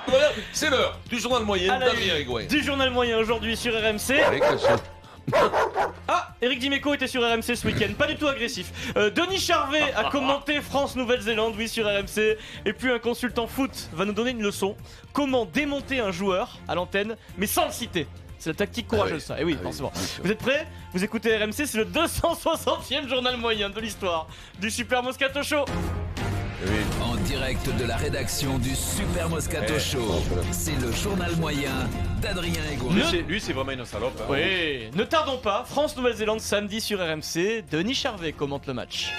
Voilà, c'est l'heure du journal moyen d'Adrien Egoin. Du journal moyen aujourd'hui sur RMC. Allez, caché. Ah, Eric Dimeco était sur RMC ce week-end, pas du tout agressif. Denis Charvet a commenté France-Nouvelle-Zélande, oui, sur RMC. Et puis un consultant foot va nous donner une leçon. Comment démonter un joueur à l'antenne, mais sans le citer. C'est la tactique courageuse, ça. Et oui, forcément. Vous êtes prêts? Vous écoutez RMC, c'est le 260e journal moyen de l'histoire du Super Moscato Show. En direct de la rédaction du Super Moscato Show, c'est le journal moyen d'Adrien Egoin. Lui, c'est vraiment une salope. Hein. Oui, ne tardons pas. France-Nouvelle-Zélande samedi sur RMC. Denis Charvet commente le match.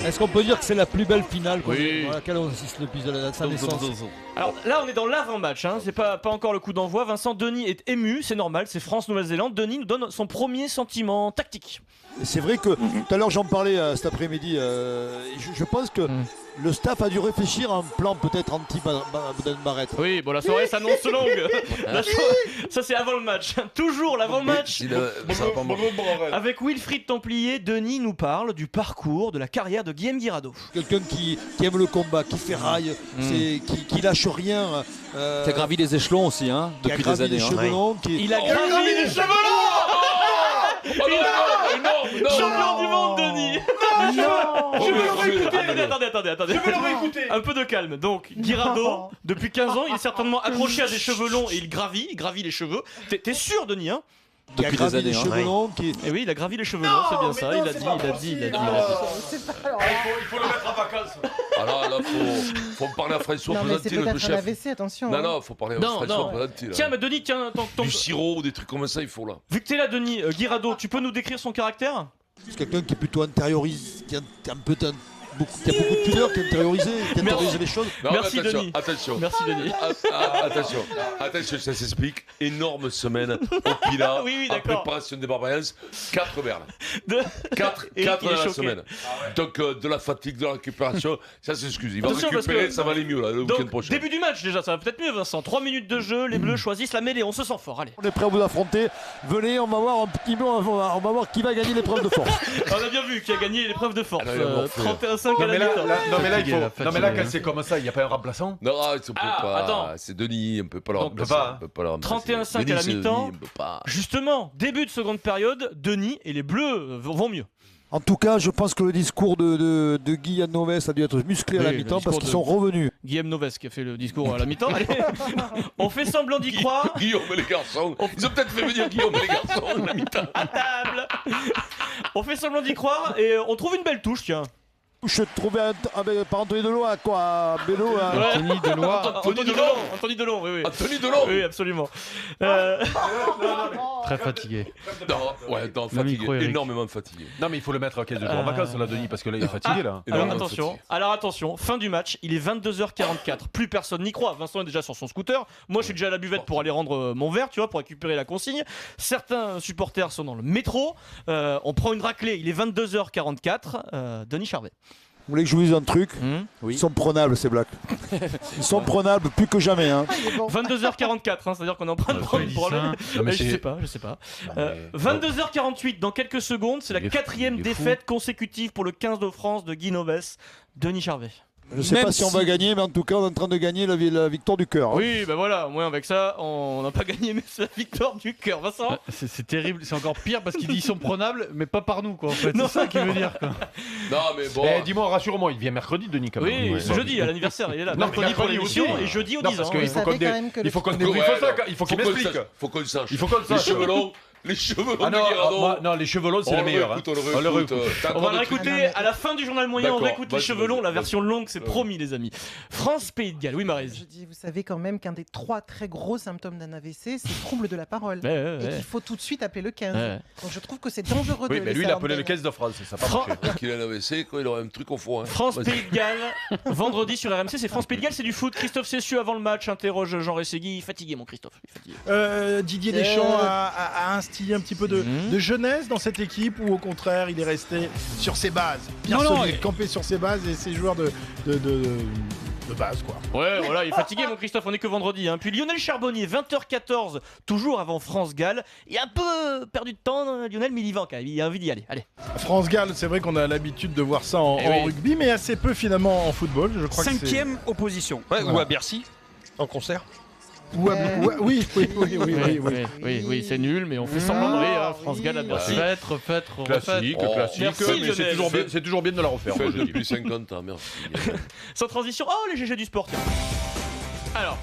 Est-ce qu'on peut dire que c'est la plus belle finale Oui. à laquelle on assiste depuis sa naissance? Alors là, on est dans l'avant-match, hein. C'est pas encore le coup d'envoi. Vincent Denis est ému, c'est normal, c'est France-Nouvelle-Zélande. Denis nous donne son premier sentiment tactique. C'est vrai que tout à l'heure j'en parlais cet après-midi. Je pense que le staff a dû réfléchir à un plan peut-être anti-Boden Barrett. Oui, bon, la soirée s'annonce longue. Ça, c'est avant le match. Toujours l'avant-match. Avec Wilfried Templier, Denis nous parle du parcours, de la carrière de Guillaume Guirado. Quelqu'un qui aime le combat, qui ferraille, qui lâche rien. Qui a gravi les échelons aussi, hein, depuis des années. Il a gravi les cheveux longs. Champion du monde, Denis. Je veux le réécouter. Attendez. Je veux le réécouter. Un peu de calme. Donc, Guirado, depuis 15 ans, il est certainement accroché à des cheveux longs et il gravit les cheveux. T'es sûr, Denis, hein? Depuis des années, cheveux longs, Et oui, il a gravi les cheveux longs, c'est bien ça. Il a dit. Il faut le mettre en vacances. Alors là, faut parler à François Non, mais c'est Pesanti, le peut-être un chef. AVC, attention. Non, faut parler à François Pesanti. Tiens, mais Denis, Du sirop ou des trucs comme ça, il faut là. vu que t'es là, Denis, Guirado, tu peux nous décrire son caractère? C'est quelqu'un qui est plutôt intériorisé, qui a beaucoup de pudeur, qui est intériorisé, qui intériorise les choses. Non, Merci, attention, Denis. attention. Merci, Denis. Attention, ça s'explique. Énorme semaine au Pilat, Oui, en d'accord. préparation des Barbarians. 4 merles. 4 il est dans la choqué. semaine. Donc de la fatigue, de la récupération, ça s'excuse. Il va Attention, parce récupérer, que- ça va aller mieux là, le week-end Donc, prochain. début du match déjà, ça va peut-être mieux, Vincent. 3 minutes de jeu, les Bleus choisissent la mêlée, on se sent fort, allez. On est prêt à vous affronter. Venez, on va voir un petit peu, on va voir qui va gagner l'épreuve de force. On a bien vu qui a gagné l'épreuve de force. Ah, non, il a morflé. 31-5 à la mi-temps. Non, mais là, quand c'est comme ça, il n'y a pas un remplaçant. Non, on peut pas. attends. C'est Denis, on peut pas le Donc, remplacer. pas, On peut pas le remplacer. 31-5 à Denis, la c'est mi-temps. Denis, on peut pas. Justement, début de seconde période, Denis et les Bleus vont mieux. En tout cas, je pense que le discours de Guy Noves a dû être musclé à la Oui, le mi-temps discours parce qu'ils de- sont revenus. Guillaume Noves qui a fait le discours à la mi-temps. Allez, on fait semblant d'y croire. Guillaume et les garçons. Ils ont peut-être fait venir Guillaume et les garçons à la mi-temps. À table. On fait semblant d'y croire et on trouve une belle touche, tiens. Je trouvais par Anthony Delon à quoi à Bélo. Anthony Deloire. Anthony Delon, oui. Anthony Delon. Oui, absolument. Très fatigué. Non, Le micro, fatigué, Eric. énormément fatigué. Non, mais il faut le mettre à 15 jours en vacances, là, Denis, parce que là, il est fatigué, là. Alors attention, fin du match, il est 22h44, plus personne n'y croit. Vincent est déjà sur son scooter, moi je suis déjà à la buvette pour aller rendre mon verre, tu vois, pour récupérer la consigne. Certains supporters sont dans le métro, on prend une raclée, il est 22h44, Denis Charvet. Vous voulez que je vous dise un truc? Oui. Ils sont prenables ces blacks. Ils sont prenables plus que jamais. Hein. 22h44, c'est-à-dire qu'on est en train de prendre le problème. Non, mais Je sais pas. 22h48, dans quelques secondes, c'est la quatrième défaite consécutive pour le 15 de France de Guy Noves, Denis Charvet. Je ne sais pas si on va gagner, mais en tout cas, on est en train de gagner la victoire du cœur. Hein. Oui, ben voilà, au moins avec ça, on n'a pas gagné, mais c'est la victoire du cœur. Vincent? C'est terrible, c'est encore pire parce qu'ils disent qu'ils sont prenables, mais pas par nous, quoi, en fait. Non. C'est ça qu'il veut dire, quoi. Non, mais bon. Dis-moi, rassure-moi, il vient mercredi, Denis, quand même. Oui, Ouais. c'est jeudi, à l'anniversaire, il est là. Non, mais Mercredi pour mercredi l'émission aussi. et jeudi au Non, 10 parce ans. qu'il Vous faut savez qu'on quand même que il faut qu'on Ouais, débriefe ça, il faut qu'il qu'on le m'explique. sache, faut qu'on le sache. Il faut qu'on le Les sache. cheveux longs, les cheveux longs Ah de non, Guirado. non, les cheveux longs, c'est On le meilleur. réécoute, hein. on le réécoute. T'as On encore va des trucs- réécouter à la fin du journal moyen, on D'accord, réécoute les vas-y, cheveux longs, la vas-y. version longue, c'est promis les amis. France-Pays de Galles, oui Maryse. Je dis, vous savez quand même qu'un des 3 très gros symptômes d'un AVC, c'est trouble de la parole. Et qu'il faut tout de suite appeler le 15. Ouais. Donc je trouve que c'est dangereux de Oui, mais lui, il laisser a appelé le l'antenne. 15 de France, ça n'a pas Fran- marché. Qu'il a un AVC, quoi, il aurait un truc au fond. Hein. France-Pays de Galles, vendredi sur RMC, c'est France-Pays de Galles, c'est du foot. Christophe Cessieux avant le match interroge Jean Ressegui, fatigué mon Christophe. Il est fatigué. Didier Deschamps a instillé un petit peu de jeunesse dans cette équipe ou au contraire il est resté sur ses bases, bien Non, solide, campé sur ses bases et ses joueurs de base quoi. Ouais, voilà, il est fatigué mon Christophe, on est que vendredi. Hein. Puis Lionel Charbonnier, 20h14, toujours avant France-Galles. Il a un peu perdu de temps, Lionel, mais il y va quand même, il a envie d'y aller. Allez. France-Galles, c'est vrai qu'on a l'habitude de voir ça en Eh oui. rugby, mais assez peu finalement en football. Je crois que c'est... Cinquième opposition. Voilà. Ou à Bercy. En concert. Oui, c'est nul, mais on fait semblant de rire. France Gall, merci. Refaites. Classique. Merci, Mais c'est toujours bien de la refaire. moi, je dis. Depuis 50 ans, merci. Sans transition, oh les GG du sport. Tiens. Alors,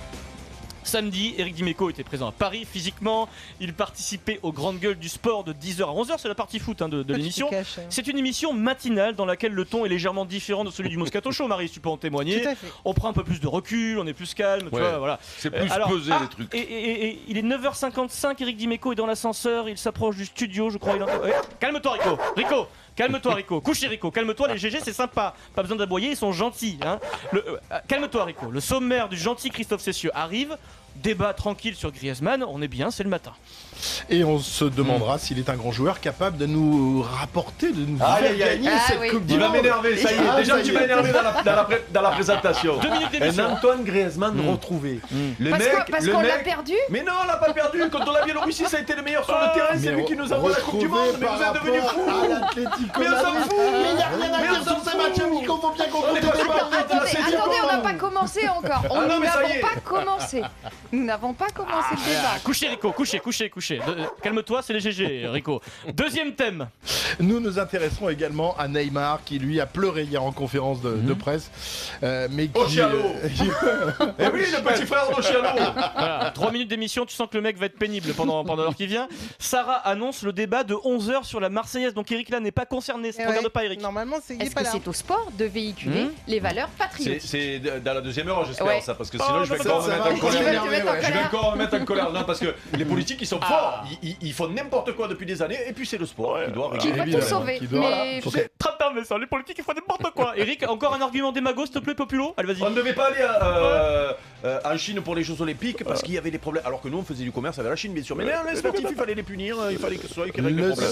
samedi, Eric Dimeco était présent à Paris physiquement. Il participait aux grandes gueules du sport de 10h à 11h. C'est la partie foot de l'émission. C'est une émission matinale dans laquelle le ton est légèrement différent de celui du Moscato Show. Marie, tu peux en témoigner. Tout à fait. On prend un peu plus de recul, on est plus calme. Tu vois, voilà. C'est plus pesé les trucs. Et il est 9h55, Eric Dimeco est dans l'ascenseur. Il s'approche du studio, je crois. Calme-toi, Rico. Calme-toi, Rico. Couchez, Rico. Calme-toi, les GG, c'est sympa. Pas besoin d'aboyer, ils sont gentils. Hein. Calme-toi, Rico. Le sommaire du gentil Christophe Cessieux arrive. Débat tranquille sur Griezmann. On est bien, c'est le matin. Et on se demandera s'il est un grand joueur capable de nous rapporter, de nous faire gagner cette Coupe du Il va Monde. m'énerver, ça y est. Déjà, tu m'as énervé dans la présentation. 2 minutes d'émission. Un Antoine Griezmann retrouvé. Parce qu'on l'a perdu. Mais non, on l'a pas perdu. Contre la Biélorussie, ça a été le meilleur sur le terrain. C'est lui qui nous envoie la Coupe du Monde. Mais vous êtes devenus fous. Mais on s'en fout. Mais il n'y a rien à dire sur ces matchs amicaux, faut bien comprendre. Attendez, on n'a pas commencé encore. non, mais ça y Nous est. n'avons pas commencé. Nous n'avons pas commencé le débat. Couchez, Rico. Couchez. Calme-toi, c'est les GG, Rico. Deuxième thème. Nous nous intéresserons également à Neymar qui lui a pleuré hier en conférence de presse. Mais qui, Ochialo. Eh oui, le petit frère d'Ochialo. Voilà, 3 minutes d'émission, tu sens que le mec va être pénible pendant l'heure qui vient. Sarah annonce le débat de 11h sur la Marseillaise. Donc Eric là n'est pas concerné. Ça ne regarde pas, Eric. Normalement, il est Est-ce pas que là. c'est au sport de véhiculer les valeurs patriotiques? C'est dans la deuxième heure, j'espère Ouais. ça, parce que sinon je vais ça encore me va, mettre en ça va. colère. Tu veux te mettre en Je vais colère. encore me mettre en colère. Non, parce que les politiques, ils sont forts. Ils font n'importe quoi depuis des années. Et puis c'est le sport qui doit Qui va tout évidemment. sauver. qui doit- Mais C'est très mais ça, les politiques ils font n'importe quoi. Eric, encore un argument démago, s'il te plaît, Populo. Allez, vas-y. On ne devait pas aller en Chine pour les Jeux Olympiques parce qu'il y avait des problèmes. Alors que nous, on faisait du commerce avec la Chine, bien sûr. Mais les sportifs, il fallait les punir. Il fallait que ce soit eux qui règlent les problèmes.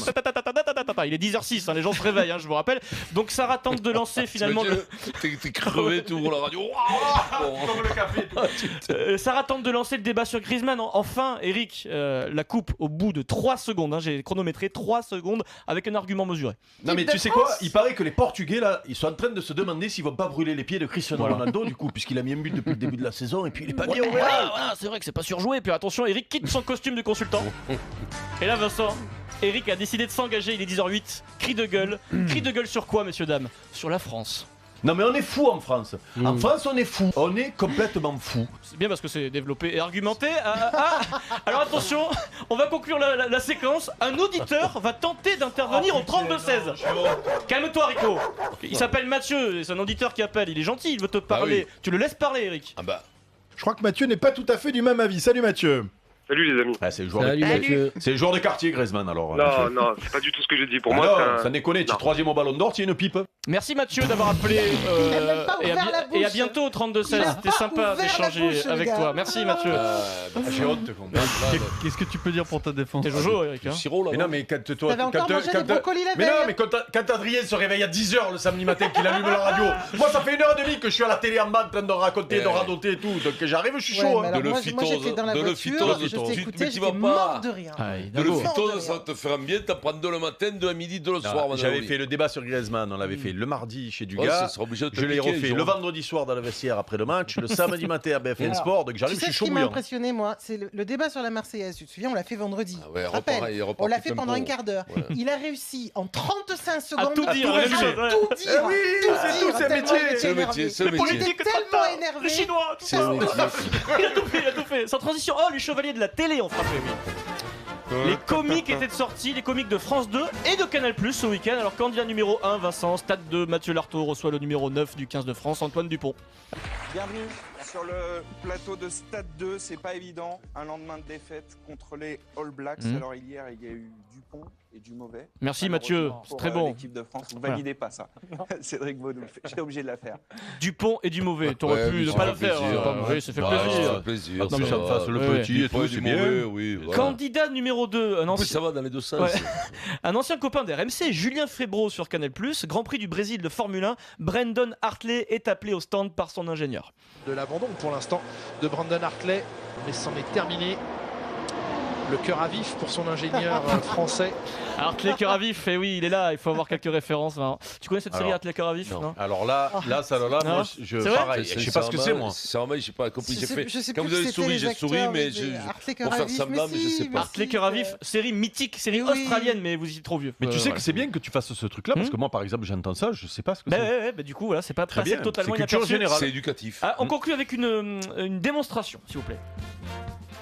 Il est 10h06, les gens se réveillent, je vous rappelle. Donc Sarah tente de lancer finalement le... T'es crevé, tu ouvres la radio. Comme le café. Sarah tente de lancer le débat sur Griezmann. Enfin, Eric, la coupe au bout de 3 secondes. J'ai chronométré 3 secondes avec un argument mesuré. Non, mais tu sais quoi? Il paraît que les Portugais, là, ils sont en train de se demander s'ils vont pas brûler les pieds de Cristiano Ronaldo, du coup, puisqu'il a mis un but depuis le début de la saison et puis il est pas bien au Real. Voilà, c'est vrai que c'est pas surjoué. Puis attention, Eric quitte son costume de consultant. Et là, Vincent, Eric a décidé de s'engager. Il est 10h08. Cri de gueule. Cri de gueule sur quoi, messieurs, dames? Sur la France. Non, mais on est fou en France. En France, on est fou. On est complètement fou. C'est bien parce que c'est développé et argumenté. Alors attention, on va conclure la séquence. Un auditeur va tenter d'intervenir au 32-16. Calme-toi, Rico. Il s'appelle Mathieu, c'est un auditeur qui appelle. Il est gentil, il veut te parler. oui. Tu le laisses parler, Eric. Ah bah. Je crois que Mathieu n'est pas tout à fait du même avis. Salut Mathieu. Salut les amis. Ah, c'est le joueur de quartier, Griezmann, alors. Non, c'est pas du tout ce que je dis. Pour moi, non, c'est un... ça déconne, tu es troisième au ballon d'or, tu es une pipe. Merci Mathieu d'avoir appelé. Il a même pas ouvert la bouche. Et à bientôt au 32-16. C'était sympa ouvert la d'échanger bouche, le avec gars. toi. Merci Mathieu. J'ai honte. Qu'est-ce que tu peux dire pour ta défense? T'es Jojo, Eric. Hein. Sirop là. Mais non, mais quand toi. T'avais encore mangé des brocolis la Mais veille. non, mais quand Adrien se réveille à 10h le samedi matin, qu'il allume la radio, moi ça fait 1h30 que je suis à la télé en bas en train de raconter, de radoter et tout. Donc j'arrive, je suis chaud. mais hein. alors De moi, l'ophytose, j'étais dans la de voiture, l'ophytose, je mais t'écoutais, tu j'étais vas pas. mort de rien. De l'ophytose, ça te fait un bien, t'en prends 2 le matin, 2 à midi, 2 le soir. madame J'avais Oli. fait le débat sur Griezmann, on l'avait fait le mardi chez Oh, Dugas. ça sera obligé de te Je l'ai piquer, refait Jean. le vendredi soir dans le vestiaire après le match, le samedi matin à BFM Alors, Sport, donc Tu j'arrive, je sais suis ce chaud qui m'a bouillant. impressionné, moi, c'est le débat sur la Marseillaise. Tu te souviens, on l'a fait vendredi. Ah ouais, Je te rappelle. reparti, On l'a fait tempo. pendant un quart d'heure. Ouais. Il a réussi en 35 secondes tout dire, à la même chose, ouais. tout dire. Eh oui, tout c'est dire, tout, c'est un tellement métier. il était C'est le énervé. métier, c'est le Il métier. était tellement énervé. Les Chinois, tout C'est ça. le métier. Il a tout fait. Sans transition, oh, les chevaliers de la télé ont frappé, oui. Les comiques étaient sortis, les comiques de France 2 et de Canal+ ce week-end. Alors candidat numéro 1, Vincent, Stade 2, Mathieu Lartaud reçoit le numéro 9 du 15 de France, Antoine Dupont. Bienvenue sur le plateau de Stade 2, c'est pas évident, un lendemain de défaite contre les All Blacks. Alors hier il y a eu Dupont et du mauvais. Merci Mathieu, c'est Pour, très bon. l'équipe de France, vous validez pas ça. Cédric Baudou, j'étais obligé de la faire. Dupont et du mauvais, t'aurais Ouais, pu mais ne ça pas fait le faire. plaisir, Hein. Oui, ça fait Bah, plaisir. ça fait plaisir. Non, mais ça me fasse le Ouais, petit et tout, c'est bien. mauvais, oui. voilà. Candidat numéro 2, un En plus, ancien... ça va dans les deux sens. Ouais. Un ancien copain d'RMC, Julien Febro sur Canal+, Grand Prix du Brésil de Formule 1, Brandon Hartley est appelé au stand par son ingénieur. De l'abandon pour l'instant de Brandon Hartley, mais c'en est terminé. le cœur à vif pour son ingénieur français. Hartley cœur à vif, et oui, il est là, il faut avoir quelques références. Hein. Tu connais cette série Hartley cœur à vif? Non. Alors là, moi, je pareil, je sais pas ce que c'est moi. C'est normal, j'ai pas compris. Quand vous avez avez souri, j'ai souri, mais pour faire semblant, mais je sais pas. Hartley cœur à vif, série mythique, série australienne, mais vous y êtes trop vieux. Mais tu sais que c'est bien que tu fasses ce truc-là, parce que moi, par exemple, j'entends ça, je sais pas ce que c'est. Ouais, du coup, voilà, c'est pas Très bien, totalement c'est culture générale. C'est éducatif. Ah, on conclut avec une démonstration, s'il vous plaît.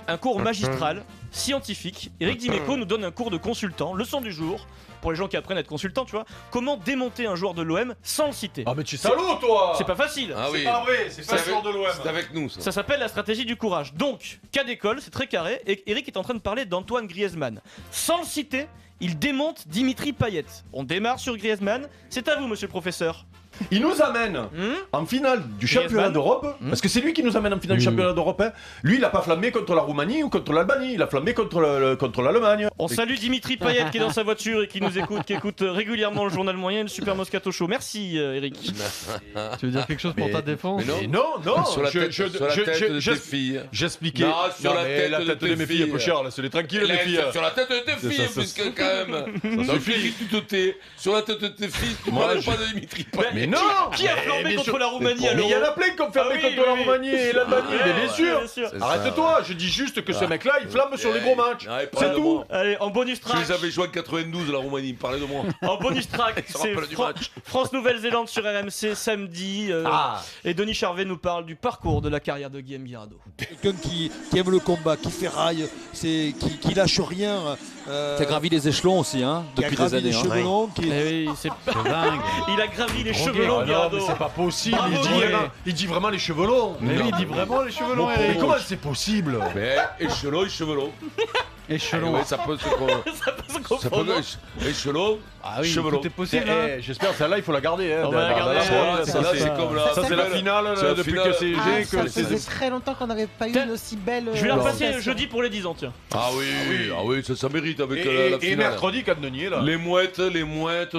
Un cours magistral, scientifique. Eric Dimeco nous donne un cours de consultant, leçon du jour, pour les gens qui apprennent à être consultants, tu vois. Comment démonter un joueur de l'OM sans le citer. Ah mais tu es salaud toi. C'est pas facile. Ah oui. C'est pas vrai, c'est pas le joueur de l'OM. C'est avec nous ça. Ça s'appelle la stratégie du courage. Donc, cas d'école, c'est très carré, et Eric est en train de parler d'Antoine Griezmann. Sans le citer, il démonte Dimitri Payet. On démarre sur Griezmann. C'est à vous, monsieur le professeur. Il nous amène en finale du championnat d'Europe, parce que c'est lui qui nous amène en finale du championnat d'Europe. Hein. Lui, il a pas flammé contre la Roumanie ou contre l'Albanie, il a flammé contre l'Allemagne. On salue Dimitri Payet qui est dans sa voiture et qui nous écoute, qui écoute régulièrement le journal moyen et le Super Moscato Show. Merci Eric. Tu veux dire quelque chose pour ta défense? Non, sur la tête de tes filles. J'expliquais. Non, sur la tête de mes filles, un peu cher, là, c'est les tranquilles, mes filles. Sur la tête de tes filles, puisque quand même. Ça suffit que tu te tais. Sur la tête de tes filles, tu parles pas de Dimitri Payet. Mais non. Qui a flambé contre la Roumanie à Mais l'Euro? il y en a plein qui ont flambé contre la Roumanie et l'Albanie, mais bien sûr. Arrête-toi, je dis juste que ce mec-là, il flamme sur les gros matchs. C'est tout. Allez, en bonus track. Je les avais joués en 92, la Roumanie, parlez de moi. En bonus track, c'est France-Nouvelle-Zélande sur RMC samedi. Et Denis Charvet nous parle du parcours de la carrière de Guillaume Guirado. Quelqu'un qui aime le combat, qui ferraille, qui lâche rien. Qui a gravi les échelons aussi, hein, depuis des années. C'est dingue. Il a gravi les cheveux longs, Guirado. Mais c'est pas possible. Il dit vraiment les cheveux longs. Mais oui, il dit vraiment les cheveux longs. Mais comment c'est possible? Mais échelon, cheveux Échelon. Ouais, ça peut se confondre. Échelon, cheveux tout est possible. J'espère celle-là, il faut la garder. On va la garder. Ça, c'est comme là. Ça, c'est la finale depuis que c'est G. Ça faisait très longtemps qu'on n'avait pas eu une aussi belle. Je vais la repasser jeudi pour les 10 ans, tiens. Ah oui, ça mérite avec la finale. Et mercredi, Cadenier, là. Les mouettes,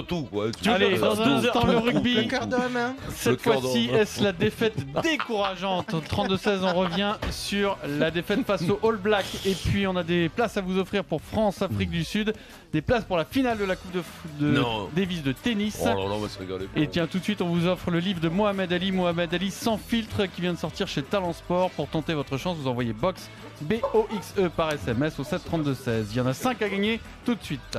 tout. Allez, dans un instant, le rugby. Le cœur d'homme, hein. Cette fois-ci, est-ce la défaite décourageante? 32-16, on revient sur la défaite face aux All Blacks. Et puis, on a des places à vous offrir pour France-Afrique du Sud. Des places pour la finale de la Coupe de Davis de tennis. Oh là là, on va se régaler. Et tiens, tout de suite, on vous offre le livre de Mohamed Ali sans filtre, qui vient de sortir chez Talent Sport. Pour tenter votre chance, vous envoyez BOXE, BOXE par SMS au 732-16. Il y en a 5 à gagner tout de suite.